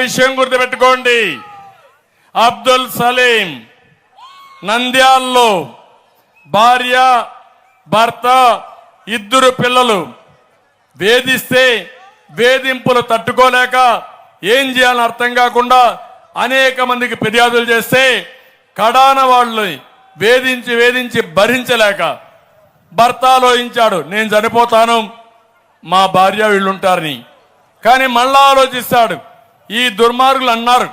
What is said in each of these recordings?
విషయం గుర్తుపెట్టుకోండి. అబ్దుల్ సలీం నంద్యాల్లో భార్య భర్త ఇద్దరు పిల్లలు వేధిస్తే వేధింపులు తట్టుకోలేక ఏం చేయాలని అర్థం కాకుండా అనేక మందికి ఫిర్యాదులు చేస్తే కడాన వాళ్ళు వేధించి భరించలేక భర్త ఆలోచించాడు, నేను చనిపోతాను, మా భార్య వీళ్ళుంటారని. కానీ మళ్ళా ఆలోచిస్తాడు, ఈ దుర్మార్గులు అన్నారు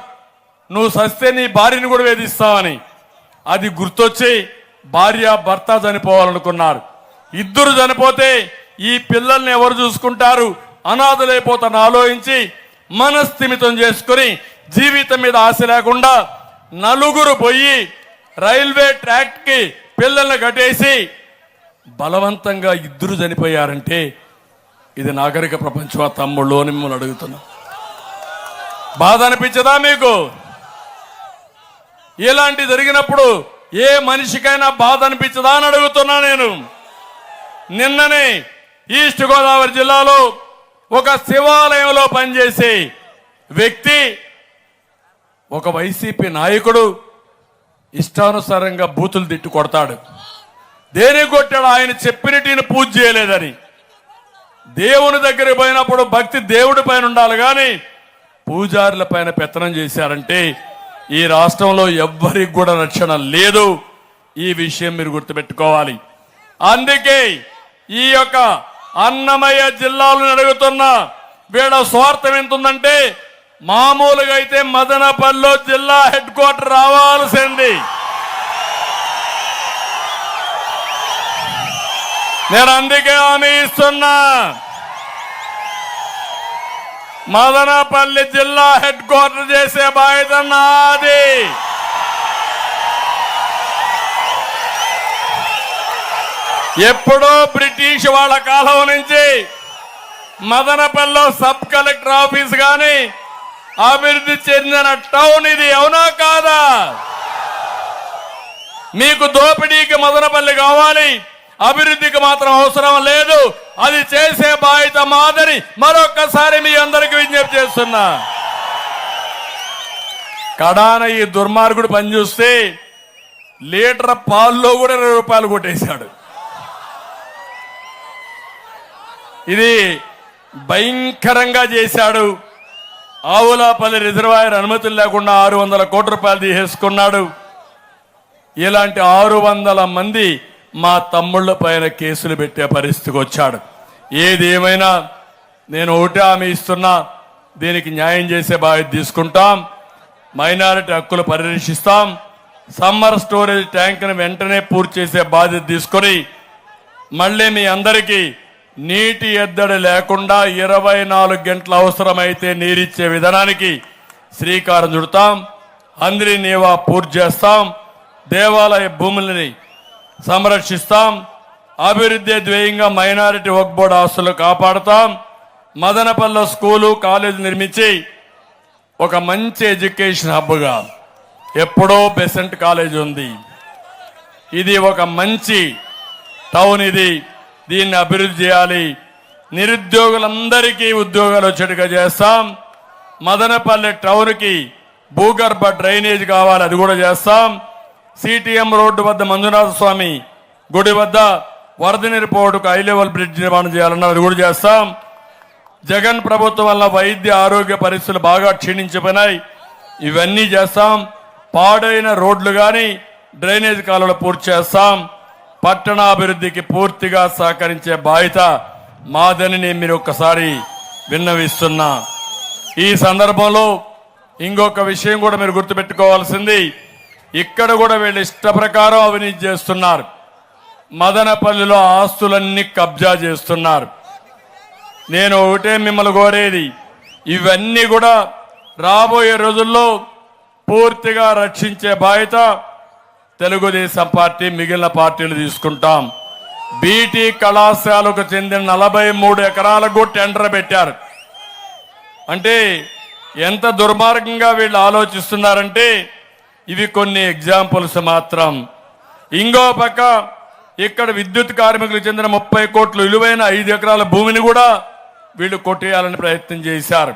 నువ్వు సస్తే నీ భార్యని కూడా వేధిస్తావని. అది గుర్తొచ్చి భార్య భర్త చనిపోవాలనుకున్నారు. ఇద్దరు చనిపోతే ఈ పిల్లల్ని ఎవరు చూసుకుంటారు, అనాథలైపోతాను ఆలోచించి మనస్థిమితం చేసుకుని జీవితం మీద ఆశ లేకుండా నలుగురు పోయి రైల్వే ట్రాక్ కి పిల్లల్ని కట్టేసి బలవంతంగా ఇద్దరు చనిపోయారంటే ఇది నాగరిక ప్రపంచం. తమ్ముళ్ళు మిమ్మల్ని అడుగుతున్నా, బాధ అనిపించదా మీకు? ఇలాంటి జరిగినప్పుడు ఏ మనిషికైనా బాధ అనిపించదా అని అడుగుతున్నా నేను. నిన్ననే ఈస్ట్ గోదావరి జిల్లాలో ఒక శివాలయంలో పనిచేసే వ్యక్తి ఒక వైసీపీ నాయకుడు ఇష్టానుసారంగా బూతులు తిట్టు కొడతాడు. దేనికి కొట్టాడు? ఆయన చెప్పినట్టు పూజ చేయలేదని. దేవుని దగ్గరికి పోయినప్పుడు భక్తి దేవుడి పైన ఉండాలి కానీ పూజారుల పైన పెత్తనం చేశారంటే ఈ రాష్ట్రంలో ఎవ్వరికి కూడా రక్షణ లేదు. ఈ విషయం మీరు గుర్తుపెట్టుకోవాలి. అందుకే ఈ యొక్క అన్నమయ్య జిల్లాలను అడుగుతున్న వీళ్ళ స్వార్థం ఎంతుందంటే మామూలుగా అయితే మదనపల్లిలో జిల్లా హెడ్ క్వార్టర్ రావాల్సింది. నేను అందుకే హామీ ఇస్తున్నా, మదనపల్లి జిల్లా హెడ్ క్వార్టర్ చేసే బాధ్యత నాది. ఎప్పుడో బ్రిటిష్ వాళ్ళ కాలం నుంచి మదనపల్లిలో సబ్ కలెక్టర్ ఆఫీస్ గాని అభివృద్ధి చెందిన టౌన్ ఇది, అవునా కాదా? మీకు దోపిడీకి మదనపల్లి కావాలి, అభివృద్ధికి మాత్రం అవసరం లేదు. అది చేసే బాధ్యత మాదని మరొక్కసారి మీ అందరికీ విజ్ఞప్తి చేస్తున్నా. కడాన ఈ దుర్మార్గుడు పనిచూస్తే లీటర్ పాల్లో కూడా 20 రూపాయలు కొట్టేశాడు. ఇది భయంకరంగా చేశాడు. ఆవులాపల్లి రిజర్వాయర్ అనుమతులు లేకుండా 600 కోట్ల రూపాయలు తీసేసుకున్నాడు. ఇలాంటి 600 మంది మా తమ్ముళ్ల పైన కేసులు పెట్టే పరిస్థితికి వచ్చాడు. ఏది ఏమైనా నేను ఒకటే హామీ ఇస్తున్నా, దీనికి న్యాయం చేసే బాధ్యత తీసుకుంటాం. మైనారిటీ హక్కులు పరిరక్షిస్తాం. సమ్మర్ స్టోరేజ్ ట్యాంక్ను వెంటనే పూర్తి చేసే బాధ్యత తీసుకొని మళ్ళీ మీ అందరికీ నీటి ఎద్దడి లేకుండా 24 గంటలు అవసరమైతే నీరిచ్చే విధానానికి శ్రీకారం చుడతాం. అందరి నీవా పూర్తి చేస్తాం. దేవాలయ భూములని సంరక్షిస్తాం. అభివృద్ధి ధ్యేయంగా మైనారిటీ వక్ఫ్ బోర్డు ఆస్తులు కాపాడుతాం. మదనపల్లి స్కూలు కాలేజీ నిర్మించి ఒక మంచి ఎడ్యుకేషన్ హబ్గా, ఎప్పుడో బెసెంట్ కాలేజ్ ఉంది, ఇది ఒక మంచి టౌన్, ఇది దీన్ని అభివృద్ధి చేయాలి. నిరుద్యోగులందరికీ ఉద్యోగాలు వచ్చేట్టుగా చేస్తాం. మదనపల్లి టౌన్కి భూగర్భ డ్రైనేజ్ కావాలి, అది కూడా చేస్తాం. సిటిఎం రోడ్డు వద్ద మంజునాథ స్వామి గుడి వద్ద వరద నీరు పోటుకు హై లెవెల్ బ్రిడ్జ్ నిర్మాణం చేయాలన్నా అది కూడా చేస్తాం. జగన్ ప్రభుత్వం వల్ల వైద్య ఆరోగ్య పరిస్థితులు బాగా క్షీణించిపోయినాయి, ఇవన్నీ చేస్తాం. పాడైన రోడ్లు కానీ డ్రైనేజ్ కాలువలు పూర్తి చేస్తాం. పట్టణాభివృద్ధికి పూర్తిగా సహకరించే బాధ్యత మాదని నేను మీరు ఒక్కసారి విన్నవిస్తున్నా. ఈ సందర్భంలో ఇంకొక విషయం కూడా మీరు గుర్తుపెట్టుకోవాల్సింది, ఇక్కడ కూడా వీళ్ళు ఇష్ట ప్రకారం అవినీతి చేస్తున్నారు. మదనపల్లిలో ఆస్తులన్నీ కబ్జా చేస్తున్నారు. నేను ఒకటే మిమ్మల్ని కోరేది, ఇవన్నీ కూడా రాబోయే రోజుల్లో పూర్తిగా రక్షించే బాధ్యత తెలుగుదేశం పార్టీ మిగిలిన పార్టీలు తీసుకుంటాం. బీటీ కళాశాలకు చెందిన 43 ఎకరాలకు టెండర్ పెట్టారు. అంటే ఎంత దుర్మార్గంగా వీళ్ళు ఆలోచిస్తున్నారంటే ఇవి కొన్ని ఎగ్జాంపుల్స్ మాత్రం. ఇంకో పక్క ఇక్కడ విద్యుత్ కార్మికులకు చెందిన 30 కోట్లు విలువైన 5 ఎకరాల భూమిని కూడా వీళ్ళు కొట్టేయాలని ప్రయత్నం చేశారు.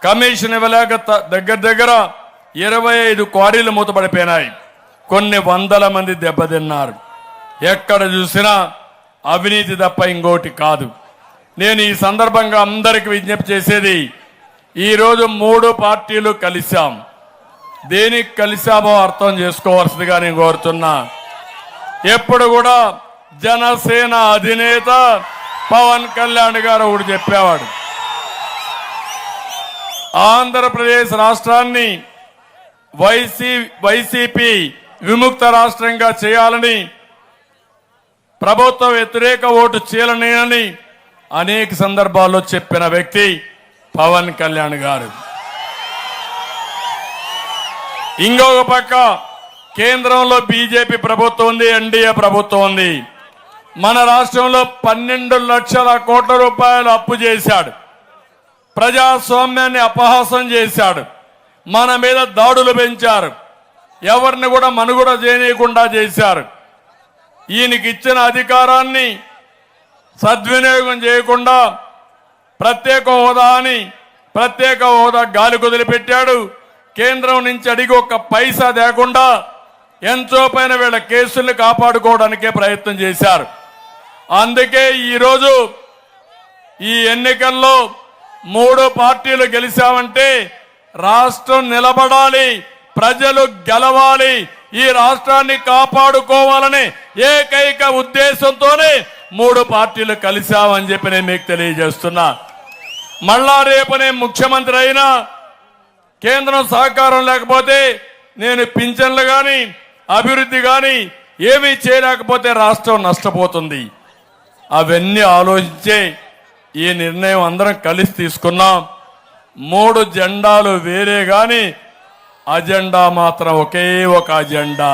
కమిషన్ ఇవ్వలేక దగ్గర 25 క్వారీలు మూతపడిపోయినాయి. కొన్ని వందల మంది దెబ్బతిన్నారు. ఎక్కడ చూసినా అవినీతి తప్ప ఇంకోటి కాదు. నేను ఈ సందర్భంగా అందరికి విజ్ఞప్తి చేసేది, ఈరోజు 3 పార్టీలు కలిశాం. దేనికి కలిశామో అర్థం చేసుకోవాల్సిందిగా నేను కోరుతున్నా. ఎప్పుడు కూడా జనసేన అధినేత పవన్ కళ్యాణ్ గారు ఒకటి చెప్పేవాడు, ఆంధ్రప్రదేశ్ రాష్ట్రాన్ని వైసీపీ విముక్త రాష్ట్రంగా చేయాలని, ప్రభుత్వ వ్యతిరేక ఓటు చీలనేనని అనేక సందర్భాల్లో చెప్పిన వ్యక్తి పవన్ కళ్యాణ్ గారు. ఇంకొక పక్క కేంద్రంలో బీజేపీ ప్రభుత్వం ఉంది, ఎన్డీఏ ప్రభుత్వం ఉంది. మన రాష్ట్రంలో 12 లక్షల కోట్ల రూపాయలు అప్పు చేశాడు. ప్రజాస్వామ్యాన్ని అపహాసం చేశాడు. మన మీద దాడులు పెంచారు. ఎవరిని కూడా మనుగడ చేయనీయకుండా చేశారు. ఈయనకి ఇచ్చిన అధికారాన్ని సద్వినియోగం చేయకుండా ప్రత్యేక హోదా గాలి కుదిలిపెట్టాడు. కేంద్రం నుంచి అడిగి ఒక్క పైసా లేకుండా ఎంతో పైన వీళ్ళ కేసుల్ని కాపాడుకోవడానికే ప్రయత్నం చేశారు. అందుకే ఈరోజు ఈ ఎన్నికల్లో 3 పార్టీలు గెలిచామంటే రాష్ట్రం నిలబడాలి, ప్రజలు గెలవాలి, ఈ రాష్ట్రాన్ని కాపాడుకోవాలనే ఏకైక ఉద్దేశంతోనే 3 పార్టీలు కలిశామని చెప్పి నేను మీకు తెలియజేస్తున్నా. మళ్ళా రేపు నేను ముఖ్యమంత్రి అయినా కేంద్రం సహకారం లేకపోతే నేను పింఛన్లు కానీ అభివృద్ధి కానీ ఏమీ చేయలేకపోతే రాష్ట్రం నష్టపోతుంది. అవన్నీ ఆలోచించే ఈ నిర్ణయం అందరం కలిసి తీసుకున్నాం. 3 జెండాలు వేరే గాని అజెండా మాత్రం ఒకే ఒక అజెండా.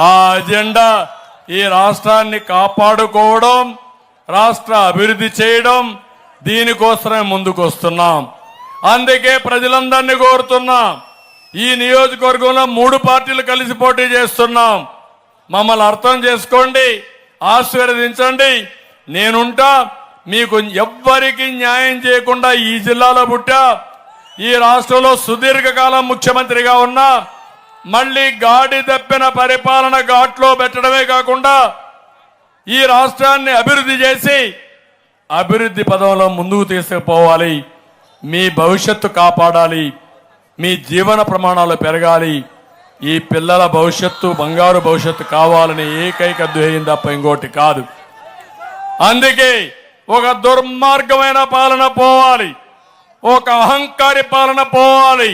ఆ అజెండా ఈ రాష్ట్రాన్ని కాపాడుకోవడం, రాష్ట్ర అభివృద్ధి చేయడం. దీనికోసమే ముందుకు వస్తున్నాం. అందుకే ప్రజలందరినీ కోరుతున్నా, ఈ నియోజకవర్గంలో 3 పార్టీలు కలిసి పోటీ చేస్తున్నాం. మమ్మల్ని అర్థం చేసుకోండి, ఆశీర్వదించండి. నేనుంటా. మీకు ఎవ్వరికి న్యాయం చేయకుండా ఈ జిల్లాలో పుట్టా, ఈ రాష్ట్రంలో సుదీర్ఘకాలం ముఖ్యమంత్రిగా ఉన్నా. మళ్ళీ గాడి తప్పిన పరిపాలన ఘాట్లో పెట్టడమే కాకుండా ఈ రాష్ట్రాన్ని అభివృద్ధి చేసి అభివృద్ధి పదంలో ముందుకు తీసుకుపోవాలి. మీ భవిష్యత్తు కాపాడాలి, మీ జీవన ప్రమాణాలు పెరగాలి, ఈ పిల్లల భవిష్యత్తు బంగారు భవిష్యత్తు కావాలని ఏకైక ధ్యేయం తప్ప ఇంకోటి కాదు. అందుకే ఒక దుర్మార్గమైన పాలన పోవాలి, ఒక అహంకారి పాలన పోవాలి,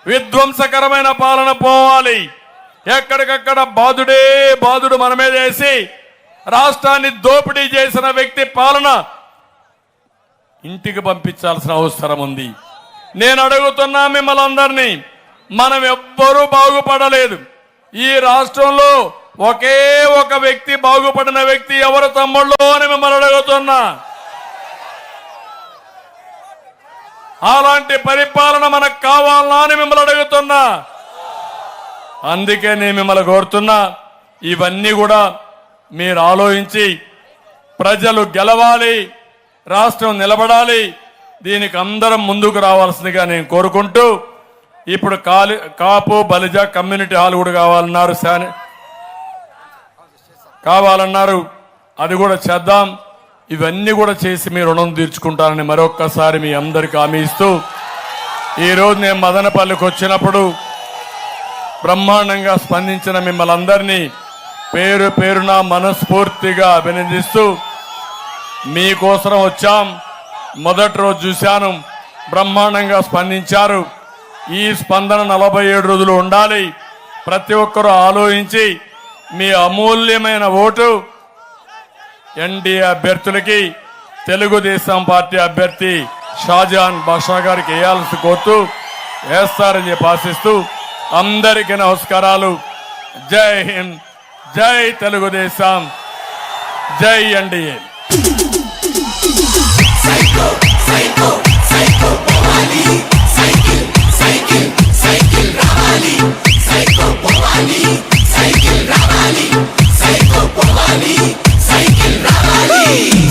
విధ్వంసకరమైన పాలన పోవాలి. ఎక్కడికక్కడ బాధుడు మన మీద వేసి రాష్ట్రాన్ని దోపిడీ చేసిన వ్యక్తి పాలన ఇంటికి పంపించాల్సిన అవసరం ఉంది. నేను అడుగుతున్నా మిమ్మల్ని అందరినీ, మనం ఎవ్వరూ బాగుపడలేదు. ఈ రాష్ట్రంలో ఒకే ఒక వ్యక్తి బాగుపడిన వ్యక్తి ఎవరు తమ్ముళ్ళు అని మిమ్మల్ని అడుగుతున్నా. అలాంటి పరిపాలన మనకు కావాలా అని మిమ్మల్ని అడుగుతున్నా. అందుకే నేను మిమ్మల్ని కోరుతున్నా, ఇవన్నీ కూడా మీరు ఆలోచించి ప్రజలు గెలవాలి, రాష్ట్రం నిలబడాలి, దీనికి అందరం ముందుకు రావాల్సిందిగా నేను కోరుకుంటూ, ఇప్పుడు కాపు బలిజ కమ్యూనిటీ హాల్ కూడా కావాలన్నారు, అది కూడా చేద్దాం. ఇవన్నీ కూడా చేసి మీ రుణం తీర్చుకుంటానని మరొక్కసారి మీ అందరికీ హామీ ఇస్తూ, ఈరోజు నేను మదనపల్లికి వచ్చినప్పుడు బ్రహ్మాండంగా స్పందించిన మిమ్మల్ని అందరినీ పేరు పేరున మనస్ఫూర్తిగా అభినందిస్తూ, మీకోసం వచ్చాం. మొదటి రోజు చూశాను, బ్రహ్మాండంగా స్పందించారు. ఈ స్పందన 47 రోజులు ఉండాలి. ప్రతి ఒక్కరూ ఆలోచించి మీ అమూల్యమైన ఓటు ఎన్డీఏ అభ్యర్థులకి, తెలుగుదేశం పార్టీ అభ్యర్థి షాజహాన్ బాషా గారికి వేయాల్సి కోరుతూ, వేస్తారని చెప్పి ఆశిస్తూ అందరికీ నమస్కారాలు. జై హింద్, జై తెలుగుదేశం, జై ఎన్డీఏ.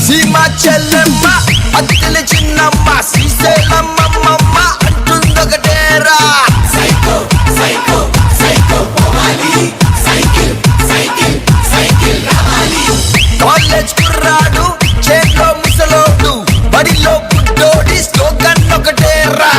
సీమా చెల్లెమ్మ, అత్తెల చిన్నమ్మ, శ్రీశైలమ్మ, ఒకటేరా కాలేజ్ కుర్రాడు చేతిలో ముసలోడు బడిలో గుడ్డోడి స్లోగన్ ఒకటేరా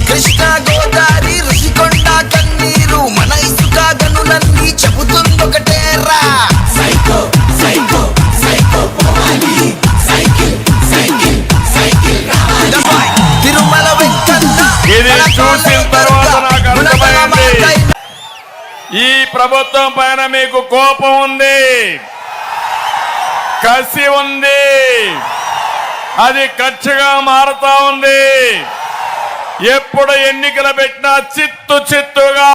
కృష్ణా గోదావరి ఋషికొండ కన్నీరు మన ఇసుక గనులన్నీ చెబుతుందొకటేరా తిరుమల వెంకన్న ఇది చూసిన తర్వాత నాకు అర్థమైంది ఈ ప్రభుత్వం పైన మీకు కోపం ఉంది, కసి ఉంది, అది కక్షగా మారుతా ఉంది. ఎప్పుడు ఎన్నికలు పెట్టినా చిత్తుగా